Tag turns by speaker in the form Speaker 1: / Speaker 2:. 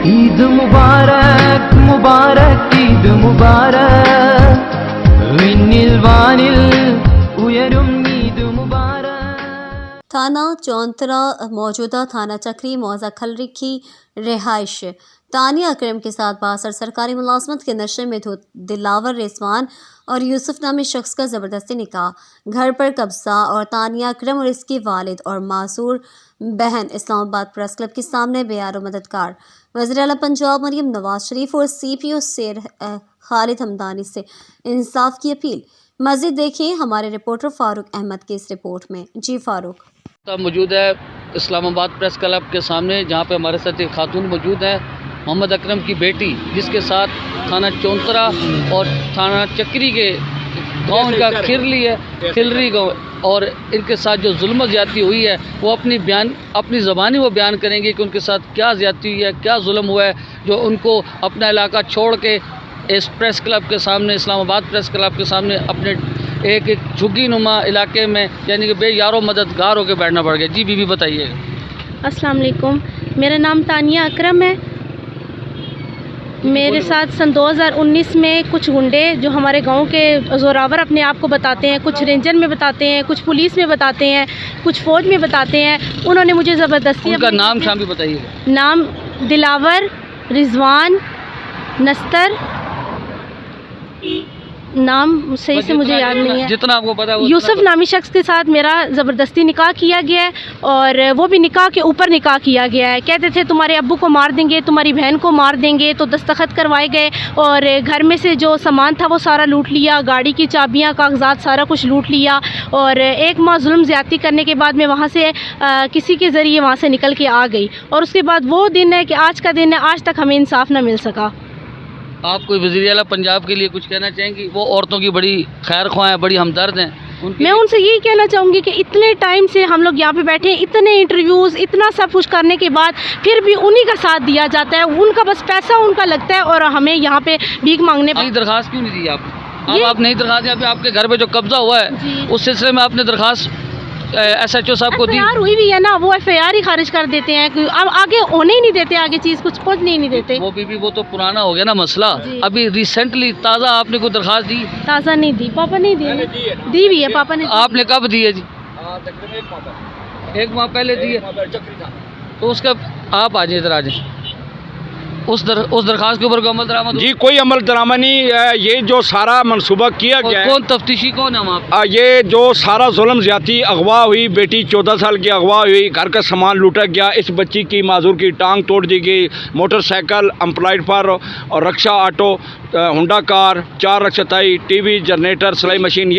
Speaker 1: ईद मुबारक मुबारक ईद मुबारक विनिल वानिल उयरुम ईद मुबारक।
Speaker 2: थाना चौंतरा मौजूदा थाना चक्री मौजा खलरी की रिहाइश तानिया अकरम के साथ 62 सरकारी मुलाजमत के नशे में धुत दिलावर रिजवान और यूसुफ नामी शख्स का ज़बरदस्ती निकाह, घर पर कब्जा और तानिया अकरम और इसकी वालिद और मासूर बहन इस्लामाबाद प्रेस क्लब के सामने बेयारो मददगार वज़ीर आला पंजाब मरीम नवाज शरीफ और CPO शेर खालिद हमदानी से इंसाफ की अपील। मज़ीद देखिए हमारे रिपोर्टर फ़ारूक अहमद की इस रिपोर्ट में। जी फ़ारूक।
Speaker 3: मौजूद है इस्लामाबाद प्रेस क्लब के सामने, जहाँ पे हमारे साथ एक खातून मौजूद है, मोहम्मद अकरम की बेटी, जिसके साथ थाना चौंतरा और थाना चक्री के गाँव का खिलरी गाँव, और इनके साथ जो जुल्म ज़्यादती हुई है वो अपनी ज़बानी वो बयान करेंगे कि उनके साथ क्या ज़्यादती हुई है, क्या जुल्म हुआ है, जो उनको अपना इलाका छोड़ के इस प्रेस क्लब के सामने, इस्लामाबाद प्रेस क्लब के सामने अपने एक झुग्गी नुमा इलाके में यानी कि बेयारो मददगार होकर बैठना पड़ गया। जी बीबी बताइए।
Speaker 4: अस्सलाम वालेकुम, मेरा नाम तानिया अकरम है। मेरे साथ सन 2019 में कुछ गुंडे जो हमारे गांव के जोरावर अपने आप को बताते हैं, कुछ रेंजर में बताते हैं, कुछ पुलिस में बताते हैं, कुछ फ़ौज में बताते हैं, उन्होंने मुझे ज़बरदस्ती।
Speaker 3: उनका नाम शाम भी बताइए।
Speaker 4: नाम दिलावर, रिजवान, नस्तर, नाम सही से मुझे याद नहीं है,
Speaker 3: जितना आपको पता है।
Speaker 4: यूसुफ नामी शख्स के साथ मेरा ज़बरदस्ती निकाह किया गया है और वो भी निकाह के ऊपर निकाह किया गया है। कहते थे तुम्हारे अब्बू को मार देंगे, तुम्हारी बहन को मार देंगे, तो दस्तखत करवाए गए और घर में से जो सामान था वो सारा लूट लिया, गाड़ी की चाबियाँ, कागजात सारा कुछ लूट लिया। और 1 माह जुल्म ज़्यादती करने के बाद मैं वहाँ से किसी के ज़रिए वहाँ से निकल के आ गई और उसके बाद वो दिन है कि आज का दिन है, आज तक हमें इंसाफ ना मिल सका।
Speaker 3: आप कोई वज़ीर आला पंजाब के लिए कुछ कहना चाहेंगी? वो औरतों की बड़ी खैर ख्वाह हैं, बड़ी हमदर्द हैं।
Speaker 4: मैं उनसे यही कहना चाहूँगी कि इतने टाइम से हम लोग यहाँ पे बैठे हैं, इतने इंटरव्यूज़, इतना सब कुछ करने के बाद फिर भी उन्हीं का साथ दिया जाता है, उनका बस पैसा उनका लगता है और हमें यहाँ पे भीख मांगने पर।
Speaker 3: दरख्वास्त क्यों नहीं दी आप नई दरख्वास्त यहाँ पे आपके घर पे जो कब्जा हुआ है उस सिलसिले में आपने दरख्वास्त SHO साहब को दी?
Speaker 4: FIR हुई भी है ना, वो FIR ही खारिज कर देते हैं, अब आगे होने ही नहीं देते, आगे चीज़ कुछ पहुँचने ही नहीं देते।
Speaker 3: वो बीबी वो तो पुराना हो गया ना मसला। अभी रिसेंटली ताज़ा आपने कोई दरख्वास्त दी?
Speaker 4: ताज़ा नहीं दी, पापा नहीं दी भी है, पापा ने।
Speaker 3: आपने कब दी है जी? 1 माह पहले दी है। तो उसका आप आ जाए, इधर आ जाए। उस दरख्वास्त के ऊपर अमल दरामद
Speaker 5: जी? कोई अमल दरामद नहीं। ये जो सारा मंसूबा किया गया है,
Speaker 3: कौन तफ्तीशी कौन है वहाँ?
Speaker 5: ये जो सारा जुल्म ज़्यादती, अगवा हुई, बेटी 14 साल की अगवा हुई, घर का सामान लूटा गया, इस बच्ची की माजूर की टांग तोड़ दी गई, मोटरसाइकिल एम्प्लॉयड पर और रक्षा ऑटो, होंडा कार, 4 रक्षाताई, TV, जनरेटर, सिलाई मशीन।